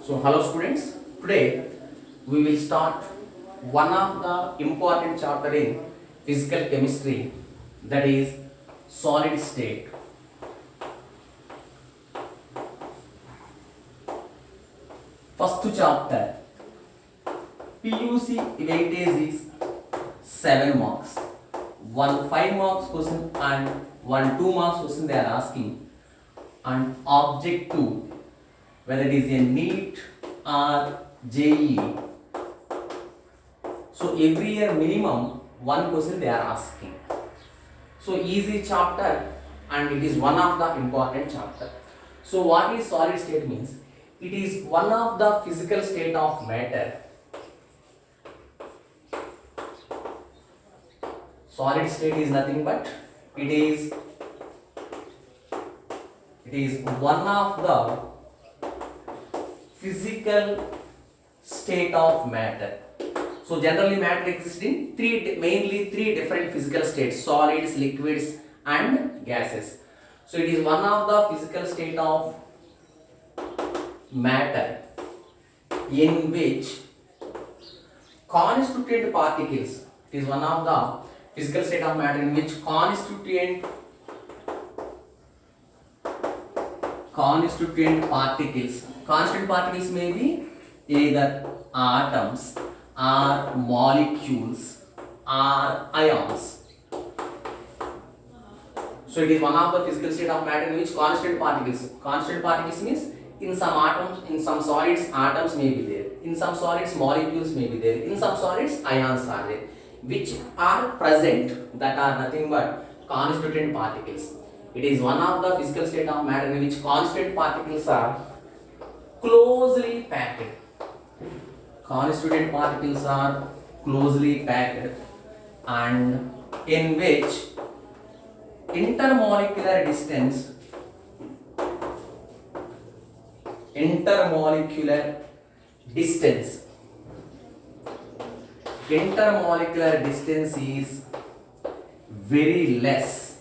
So, hello students. Today we will start one of the important chapter in physical chemistry, that is solid state. First chapter, PUC weightage is 7 marks. One 5 marks question and one 2 marks question they are asking, and objective, whether it is a NEET or JEE. So every year minimum one question they are asking. So easy chapter, and it is one of the important chapter. So what is solid state means? It is one of the physical state of matter. Solid state is nothing but it is one of the physical state of matter. So generally matter exists in mainly three different physical states: solids, liquids and gases. So it is one of the physical state of matter in which constituent particles, it is one of the physical state of matter in which constituent particles may be either atoms or molecules or ions. So it is one of the physical state of matter in which constant particles means in some atoms, in some solids atoms may be there, in some solids molecules may be there, in some solids ions are there, which are present, that are nothing but constituent particles. It is one of the physical state of matter in which constant particles are closely packed. Constituent particles are closely packed, and in which intermolecular distance is very less,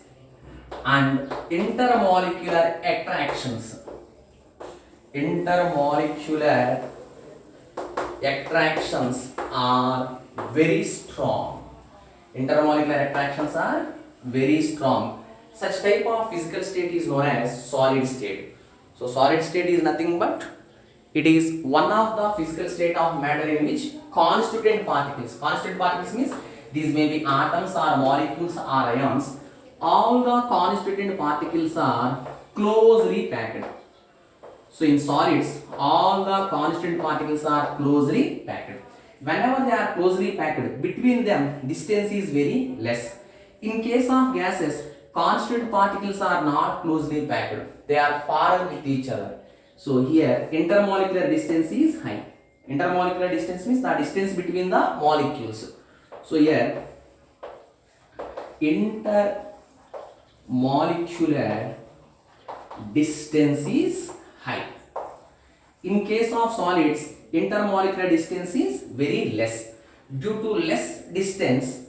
and intermolecular attractions are very strong. Such type of physical state is known as solid state. So solid state is nothing but it is one of the physical state of matter in which constituent particles means these may be atoms or molecules or ions, all the constituent particles are closely packed. So in solids, all the constituent particles are closely packed. Whenever they are closely packed, between them distance is very less. In case of gases, constituent particles are not closely packed. They are far with each other. So here intermolecular distance is high. Intermolecular distance means the distance between the molecules. So here intermolecular distance is high. In case of solids, intermolecular distance is very less. Due to less distance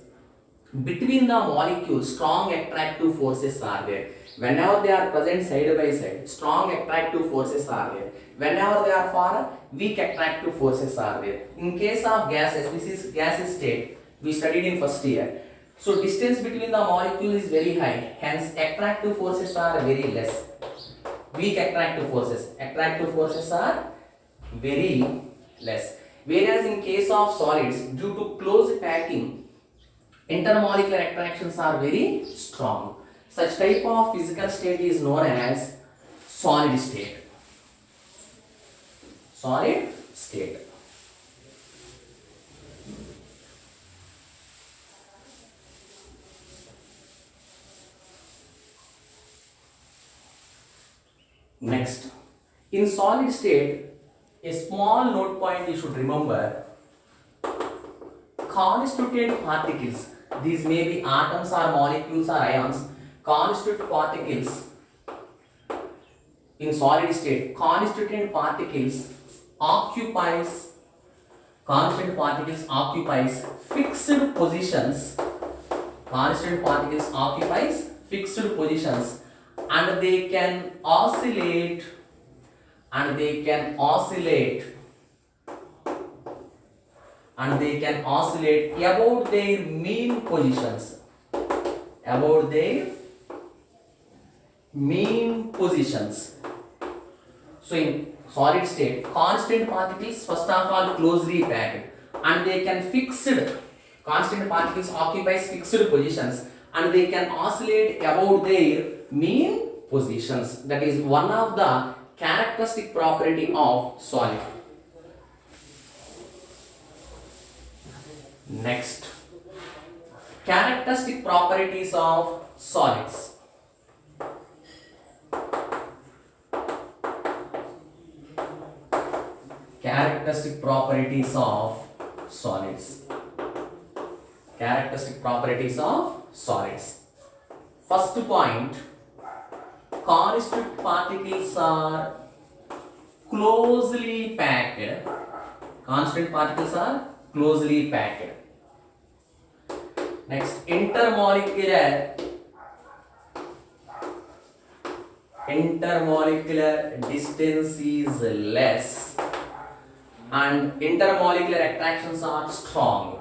between the molecules, strong attractive forces are there. Whenever they are present side by side, strong attractive forces are there. Whenever they are far, weak attractive forces are there. In case of gases, this is gaseous state we studied in first year. So distance between the molecule is very high, hence attractive forces are very less. Weak attractive forces are very less. Whereas in case of solids, due to close packing, intermolecular attractions are very strong. Such type of physical state is known as solid state. Next, in solid state, a small note point you should remember: constituent particles, these may be atoms or molecules or ions, constituent particles in solid state, constituent particles occupies fixed positions. And they can oscillate and they can oscillate about their mean positions, about their mean positions. So in solid state, constant particles first of all closely packed, and they can constant particles occupies fixed positions, and they can oscillate about their mean positions. That is one of the characteristic property of solid. Next, characteristic properties of solids. Characteristic properties of solids. Characteristic properties of solids. First point, constant particles are closely packed. Constant particles are closely packed. Next, intermolecular distance is less and intermolecular attractions are strong.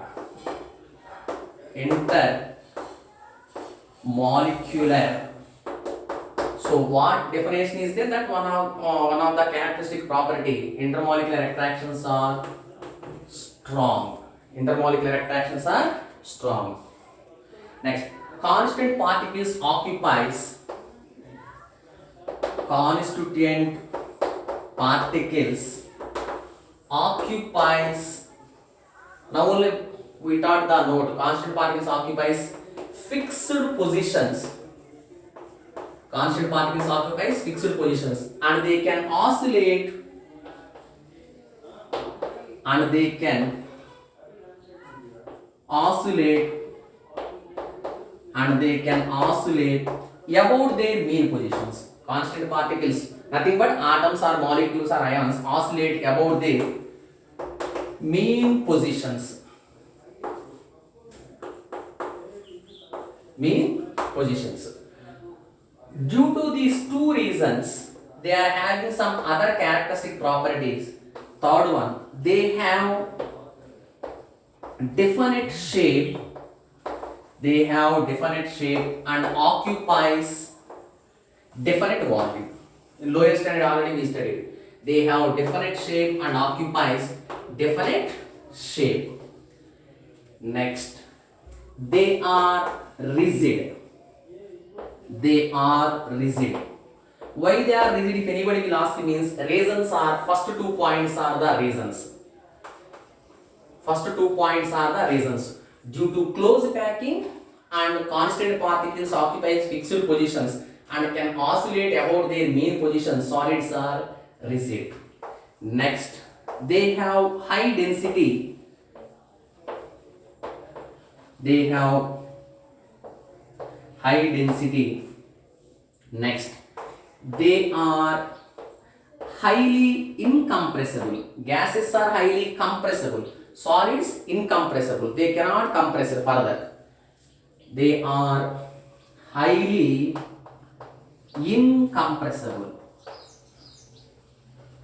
Intermolecular. So what definition is there? That one of the characteristic property, intermolecular attractions are strong. Intermolecular attractions are strong. Next, constant particles occupies constituent particles occupies. Now only we taught the note. Constant particles occupies fixed positions. Constant particles occupies fixed positions, and they can oscillate about their mean positions. Constant particles, nothing but atoms or molecules or ions, oscillate about their mean positions. Due to these two reasons, they are having some other characteristic properties. Third one, they have definite shape. And occupies definite volume. In lower standard already we studied. They have definite shape and occupies definite shape. Next, they are rigid. Why they are rigid? If anybody will ask, means reasons are, first 2 points are the reasons. Due to close packing and constant particles occupies fixed positions and can oscillate about their mean position, solids are rigid. Next, they have high density. Next, they are highly incompressible. Gases are highly compressible. Solids incompressible. They cannot compress further. They are highly incompressible.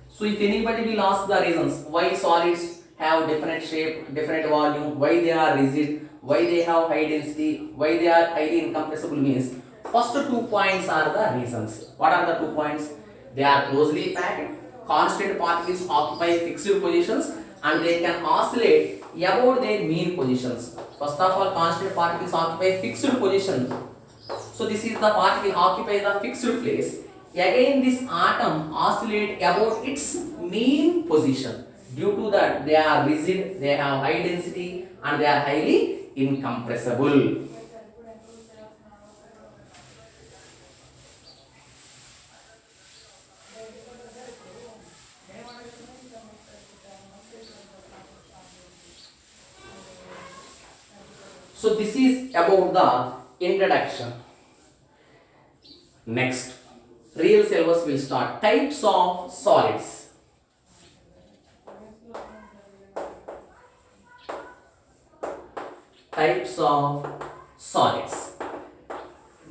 So if anybody will ask the reasons why solids have different shape, different volume, why they are rigid, why they have high density, why they are highly incompressible, means first 2 points are the reasons. What are the 2 points? They are closely packed, constant particles occupy fixed positions, and they can oscillate about their mean positions. First of all, constant particles occupy fixed positions. So this is the particle occupy the fixed place. Again, this atom oscillate about its mean position. Due to that, they are rigid, they have high density, and they are highly incompressible. So this is about the introduction. Next, real syllabus will start. Types of solids. Types of solids.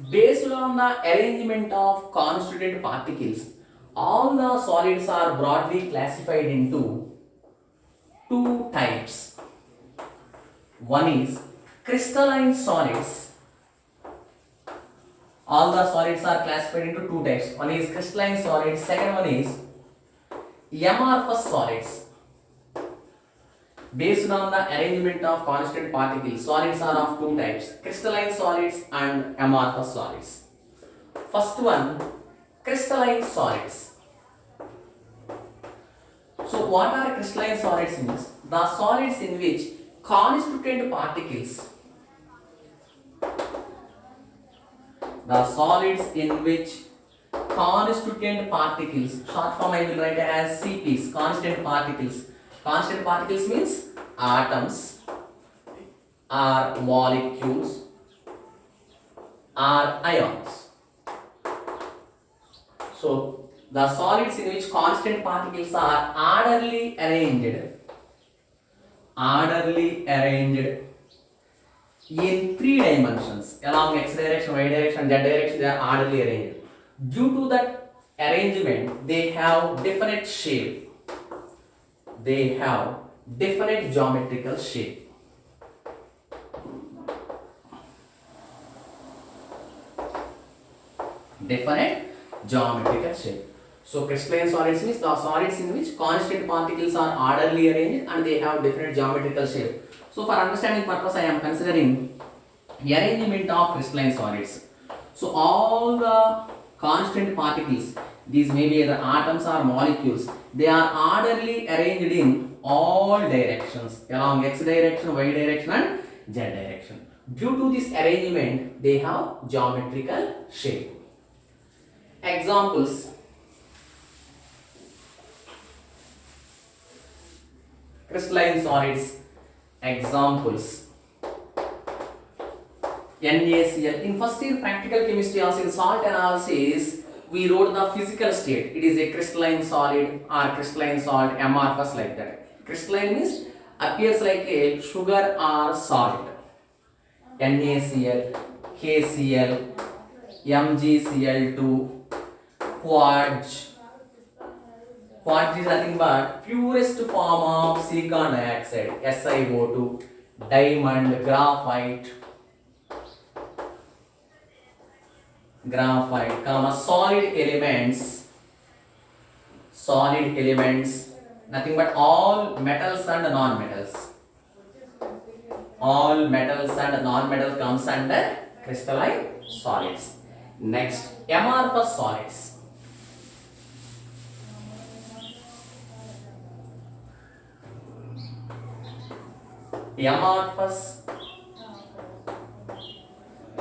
Based on the arrangement of constituent particles All the solids are broadly classified into two types. One is crystalline solids. All the solids are classified into two types. One is crystalline solids, second one is amorphous solids. Based on the arrangement of constant particles, solids are of two types, crystalline solids and amorphous solids. First one, crystalline solids. So what are crystalline solids means? The solids in which constituent particles, short form I will write as CPs, constant particles. Constant particles means atoms or molecules or ions. So the solids in which constant particles are orderly arranged in three dimensions along x direction, y direction, z direction. They are orderly arranged. Due to that arrangement, they have definite shape. They have definite geometrical shape. Definite geometrical shape. So crystalline solids means the solids in which constant particles are orderly arranged and they have different geometrical shape. So for understanding purpose, I am considering arrangement of crystalline solids. So all the constant particles, these may be either atoms or molecules, they are orderly arranged in all directions along x direction, y direction and z direction. Due to this arrangement, they have geometrical shape. Examples: crystalline solids. Examples: NaCl. In first year practical chemistry, also in salt analysis, we wrote the physical state. It is a crystalline solid or crystalline salt, amorphous, like that. Crystalline means appears like a sugar or salt. NaCl, KCl, MgCl2, quartz. Quartz is nothing but purest form of silicon dioxide, SiO2, diamond, graphite, solid elements, nothing but all metals and non-metals. All metals and non-metals comes under crystalline solids. Next, amorphous solids. Amorphous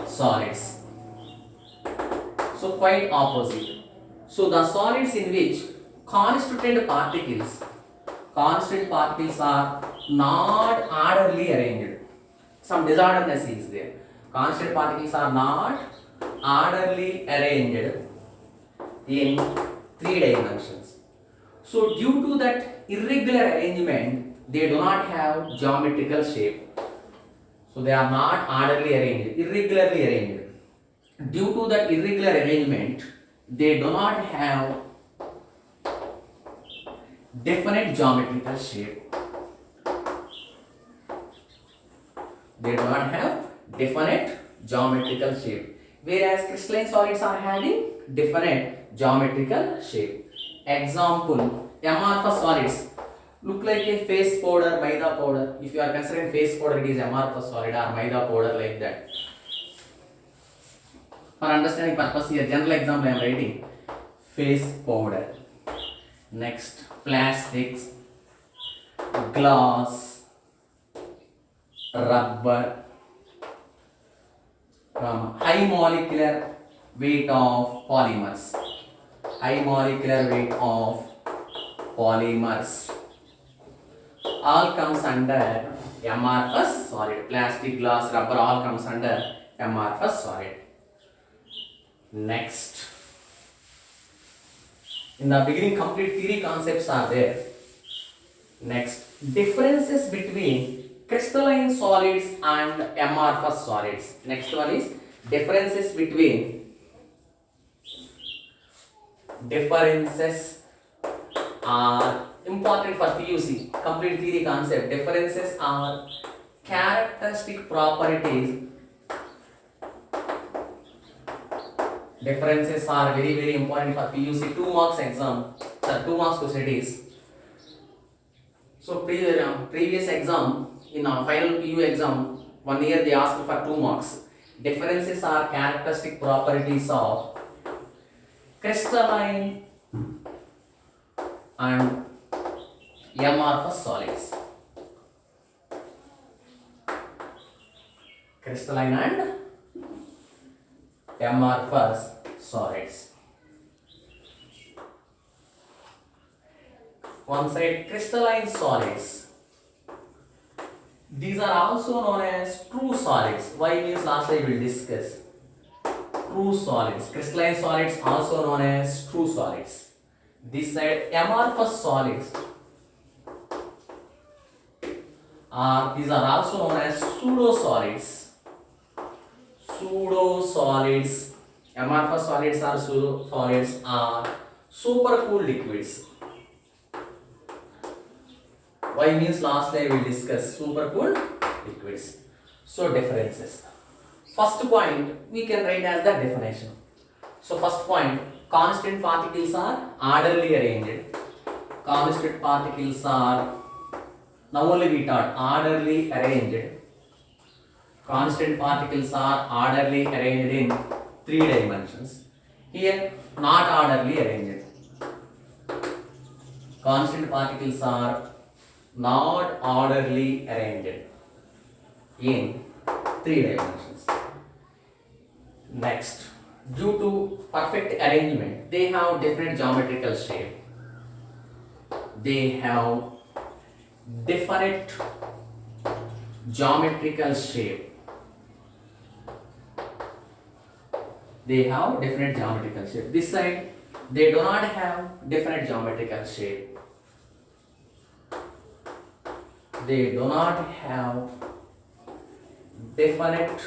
solids. So quite opposite. So the solids in which constant particles are not orderly arranged. Some disorderness is there. Constant particles are not orderly arranged in three dimensions. So due to that irregular arrangement, they do not have geometrical shape. So they are not orderly arranged, irregularly arranged. Due to that irregular arrangement, they do not have definite geometrical shape. They do not have definite geometrical shape. Whereas crystalline solids are having definite geometrical shape. Example, amorphous solids look like a face powder, maida powder. If you are considering face powder, it is amorphous solid, or maida powder, like that. For understanding purpose here, general example I am writing. Face powder. Next, plastics, glass, rubber, high molecular weight of polymers. High molecular weight of polymers. All comes under amorphous solid. Plastic, glass, rubber, all comes under amorphous solid. Next, in the beginning, complete theory concepts are there. Next, differences between crystalline solids and amorphous solids. Next one is differences between differences are important for PUC. Complete theory concept. Differences are characteristic properties. Differences are very important for PUC 2 marks exam. 2 marks questions. So previous exam in our final PU exam 1 year they asked for 2 marks. Differences are characteristic properties of crystalline and amorphous solids. Crystalline and amorphous solids. One side crystalline solids. These are also known as true solids. Why means last time we will discuss. True solids. Crystalline solids also known as true solids. This side amorphous solids. These are also known as pseudo solids. Pseudo solids. Amorphous solids or pseudo solids are supercooled liquids. Why means last time we discussed supercooled liquids. So differences. First point we can write as the definition. So first point, constant particles are orderly arranged. Constant particles are, now only we taught, orderly arranged. Constant particles are orderly arranged in 3 dimensions. Here not orderly arranged. Constant particles are not orderly arranged in 3 dimensions. Next, due to perfect arrangement, they have different geometrical shape. They have different geometrical shape. They have different geometrical shape. This side, they do not have different geometrical shape. They do not have different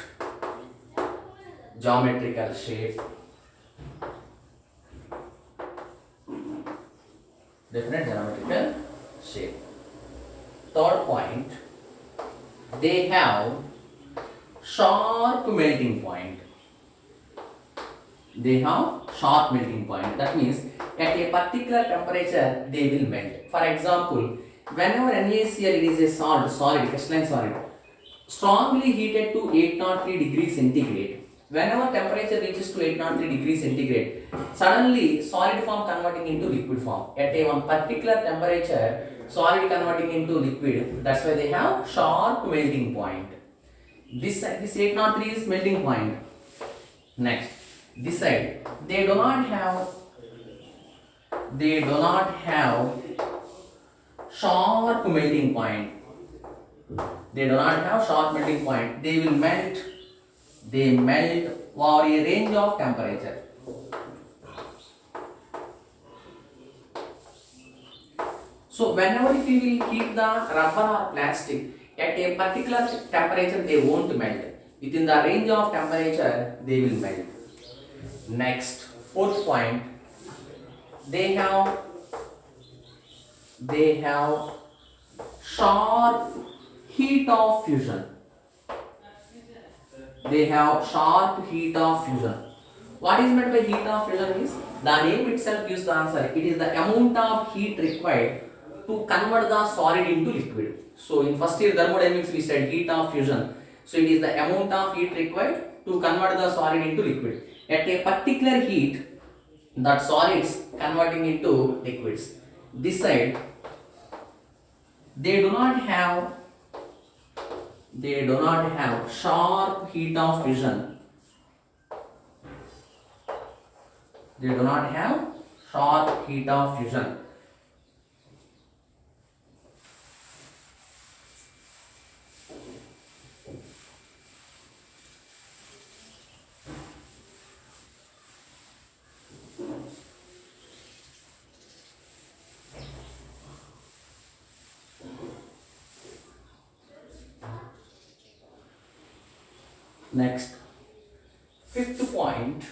geometrical shape. Different geometrical shape. Third point, they have sharp melting point. They have sharp melting point. That means at a particular temperature they will melt. For example, whenever NaCl it is a solid, crystalline solid, strongly heated to 803 degrees centigrade. Whenever temperature reaches to 803 degrees centigrade, suddenly solid form converting into liquid form. At a one particular temperature, solid converting into liquid. That's why they have sharp melting point. This 803 is melting point. Next, this side they do not have sharp melting point. They do not have sharp melting point. They will melt. They melt over a range of temperature. So whenever if you will heat the rubber or plastic at a particular temperature, they won't melt. Within the range of temperature, they will melt. Next, fourth point, they have sharp heat of fusion. They have sharp heat of fusion. What is meant by heat of fusion is, the name itself gives the answer. It is the amount of heat required to convert the solid into liquid. So in first year thermodynamics we said heat of fusion. So it is the amount of heat required to convert the solid into liquid. At a particular heat, that solids converting into liquids. This side, they do not have sharp heat of fusion. They do not have sharp heat of fusion. Next, fifth point,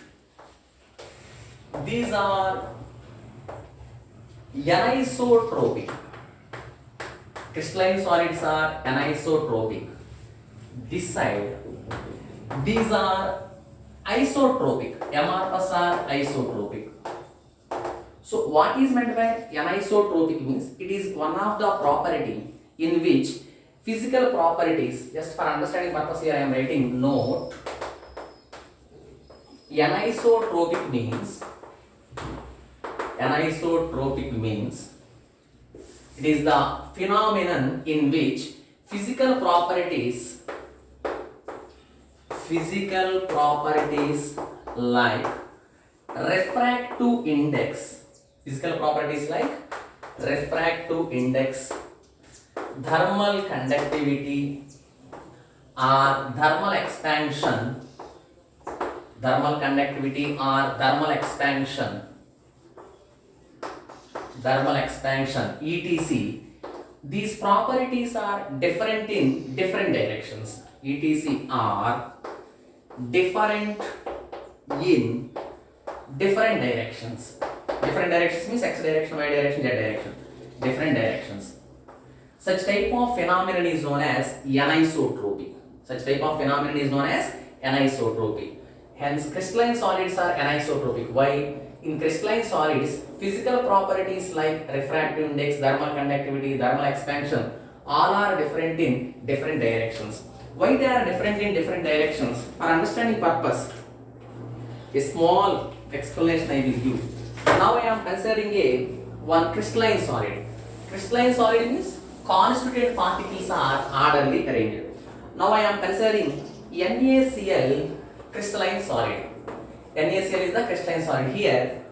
these are anisotropic. Crystalline solids are anisotropic. This side, these are isotropic. Amorphous are isotropic. So what is meant by anisotropic means it is one of the property in which physical properties, just for understanding purpose here I am writing note. Anisotropic means it is the phenomenon in which physical properties like refractive index, thermal conductivity or thermal expansion, etc. These properties are different in different directions. etc. are different in different directions. Different directions means x direction, y direction, z direction. Different directions. Such type of phenomenon is known as anisotropic. Hence, crystalline solids are anisotropic. Why? In crystalline solids, physical properties like refractive index, thermal conductivity, thermal expansion, all are different in different directions. Why they are different in different directions? For understanding purpose, a small explanation I will give. Now I am considering one crystalline solid. Crystalline solid means constituent particles are orderly arranged. Now I am considering NaCl crystalline solid. NaCl is the crystalline solid. Here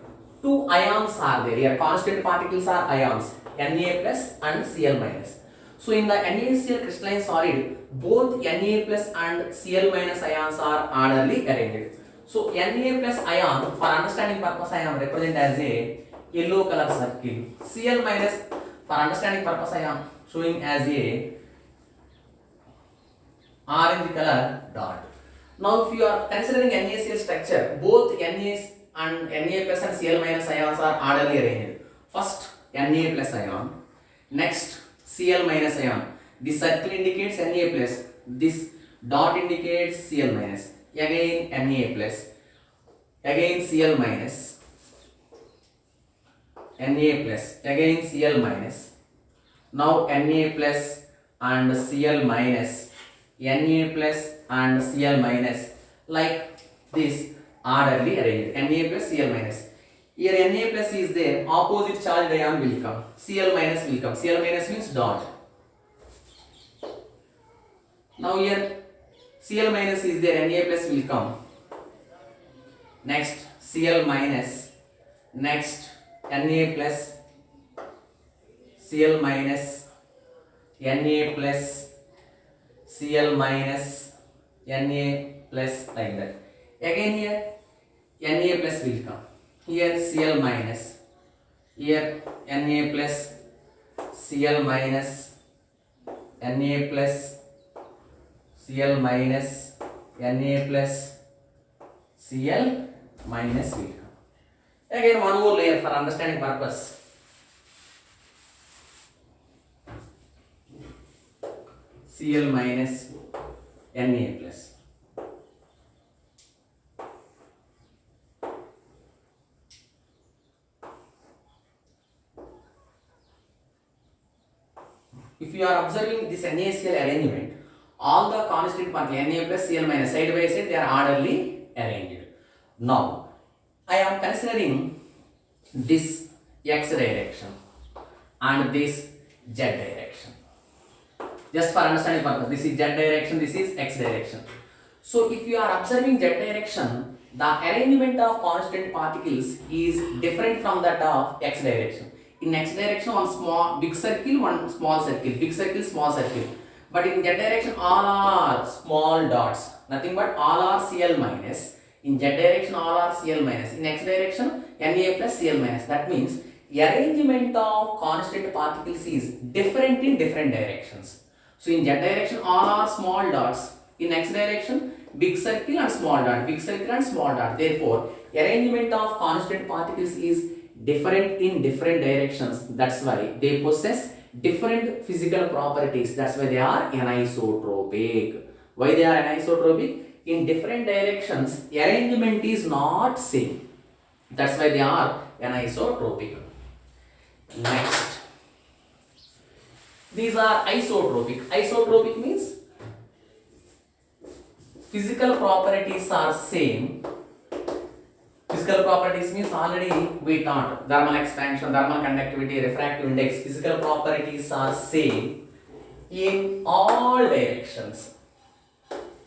two ions are there. Here constituent particles are ions, Na plus and Cl minus. So in the NaCl crystalline solid, both Na plus and Cl minus ions are orderly arranged. So Na plus ion, for understanding purpose I am represent as a yellow color circle. Cl minus, for understanding purpose I am showing as a orange color dot. Now if you are considering NaCl structure, both Na and Na plus and Cl minus ions are orderly arranged. First Na plus ion, next Cl minus ion. This circle indicates Na plus, this dot indicates Cl minus. Again Na plus, again Cl minus, Na plus, again Cl minus. Now Na plus and Cl minus, Na plus and Cl minus, like this orderly arranged. Na plus Cl minus. Here Na plus is there, opposite charged ion will come, Cl minus will come. Cl minus means dot. Now here Cl minus is there, Na plus will come. Next Cl minus, next Na plus, Cl minus, Na plus, Cl minus, Na plus, like that. Again here Na plus will come. Here Cl minus, here Na plus, Cl minus, Na plus, Cl minus, Na plus, Cl minus will come. Again one more layer for understanding purpose. Cl minus, Na plus. If you are observing this NaCl arrangement, all the constituent particles Na plus Cl minus side by side they are orderly arranged. Now I am considering this x direction and this z direction. Just for understanding purpose, this is z direction, this is x direction. So if you are observing z direction, the arrangement of constituent particles is different from that of x direction. In x direction, one small big circle, one small circle, big circle, small circle. But in z direction, all are small dots. Nothing but all are Cl minus. In z direction, all are Cl minus. In x direction, Na plus Cl minus. That means arrangement of constituent particles is different in different directions. So in z direction, all are small dots. In x direction, big circle and small dot, big circle and small dot. Therefore, arrangement of constituent particles is different in different directions. That's why they possess different physical properties. That's why they are anisotropic. Why they are anisotropic? In different directions, arrangement is not same. That's why they are anisotropic. Next, these are isotropic. Isotropic means physical properties are same. Physical properties means already we taught thermal expansion, thermal conductivity, refractive index. Physical properties are same in all directions.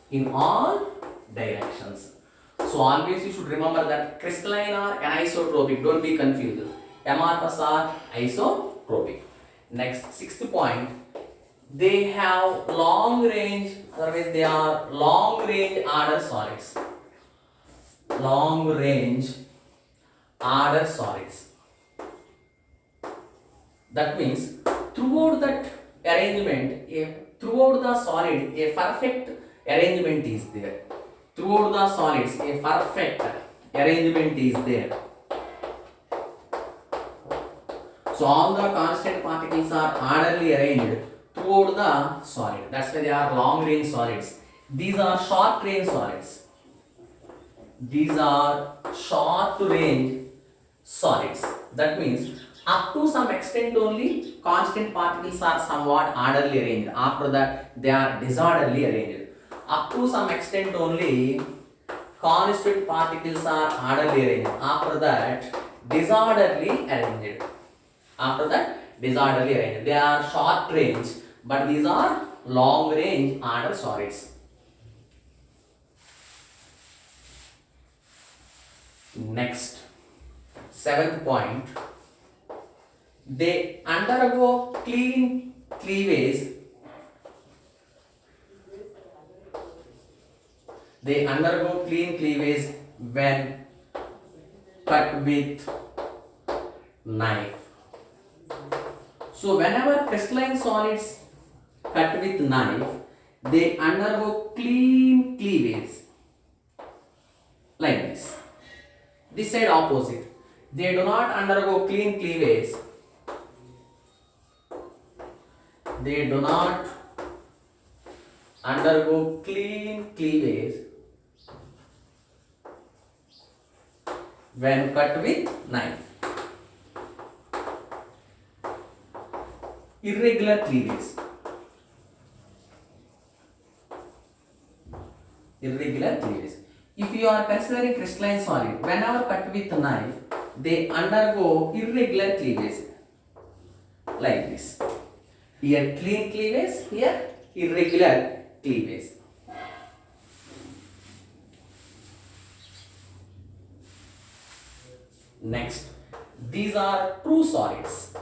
In all directions. So always you should remember that crystalline are anisotropic. Don't be confused. Amorphous are isotropic. Next, sixth point. They have long range, otherwise they are long range order solids. Long range order solids. That means throughout that arrangement, throughout the solid, a perfect arrangement is there. Throughout the solids, a perfect arrangement is there. So all the constant particles are orderly arranged throughout the solid. That's why they are long range solids. These are short range solids. These are short range solids. That means up to some extent only constant particles are somewhat orderly arranged. After that they are disorderly arranged. Up to some extent only constant particles are orderly arranged. After that disorderly arranged. After that disorderly arranged. They are short range, but these are long range order solids. Next, seventh point. They undergo clean cleavage. They undergo clean cleavage when cut with knife. So whenever crystalline solids cut with knife, they undergo clean cleavage like this. This side opposite. They do not undergo clean cleavage. They do not undergo clean cleavage when cut with knife. Irregular cleavage. Irregular cleavage. If you are considering crystalline solid, whenever cut with knife, they undergo irregular cleavage like this. Here clean cleavage, here irregular cleavage. Next, these are true solids.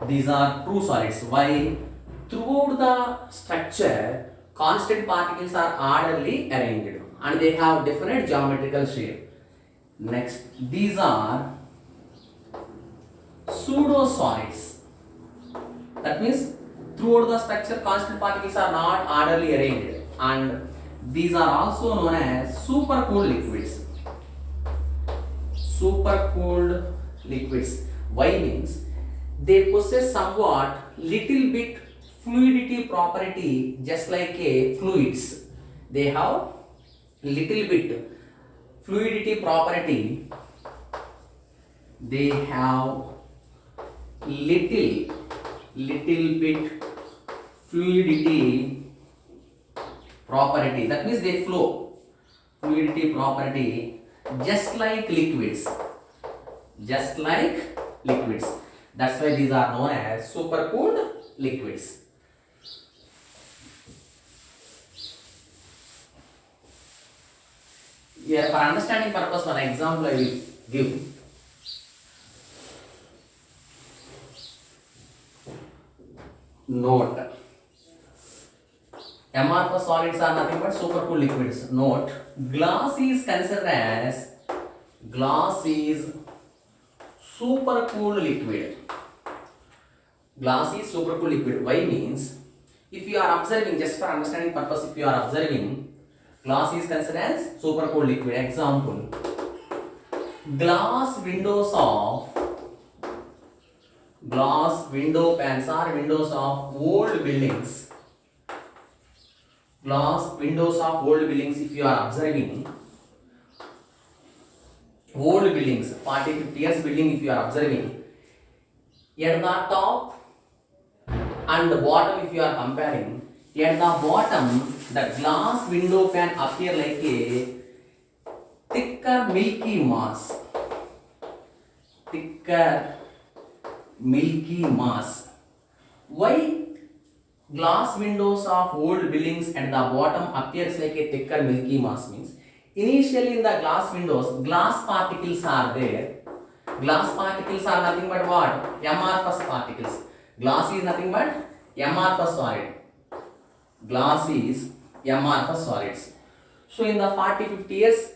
These are true solids. Why? Throughout the structure, constant particles are orderly arranged and they have different geometrical shape. Next, these are pseudo solids. That means throughout the structure, constant particles are not orderly arranged, and these are also known as supercooled liquids. Supercooled liquids. Why? Means they possess somewhat little bit fluidity property, just like a fluids. They have little bit fluidity property. They have little bit fluidity property. That means they flow. Fluidity property, just like liquids. Just like liquids. That's why these are known as supercooled liquids. Here, for understanding purpose, one example I will give. Note: amorphous solids are nothing but supercooled liquids. Note: glass is considered as supercooled liquid. Glass is supercooled liquid. Why? Means if you are observing, just for understanding purpose, if you are observing, glass is considered as supercooled liquid. Example: glass windows of glass window panes or windows of old buildings, glass windows of old buildings, if you are observing old buildings, 40-50 years building, if you are observing, at the top and the bottom, if you are comparing, at the bottom the glass window can appear like a thicker milky mass, thicker milky mass. Why glass windows of old buildings at the bottom appears like a thicker milky mass means, initially in the glass windows, glass particles are there. Glass particles are nothing but what? Amorphous particles. Glass is nothing but amorphous solid. Glass is amorphous solids. So in the 40-50 years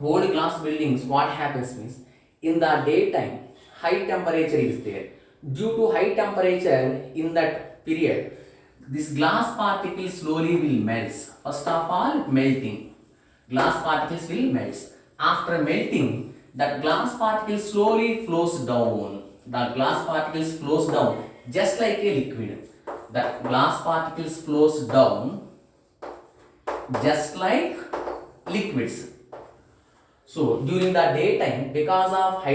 old glass buildings, what happens means, in the daytime high temperature is there. Due to high temperature in that period, this glass particles slowly will melt. First of all, melting. Glass particles will melt. After melting, the glass particles slowly flows down. The glass particles flows down just like a liquid. The glass particles flows down just like liquids. So during the daytime, because of high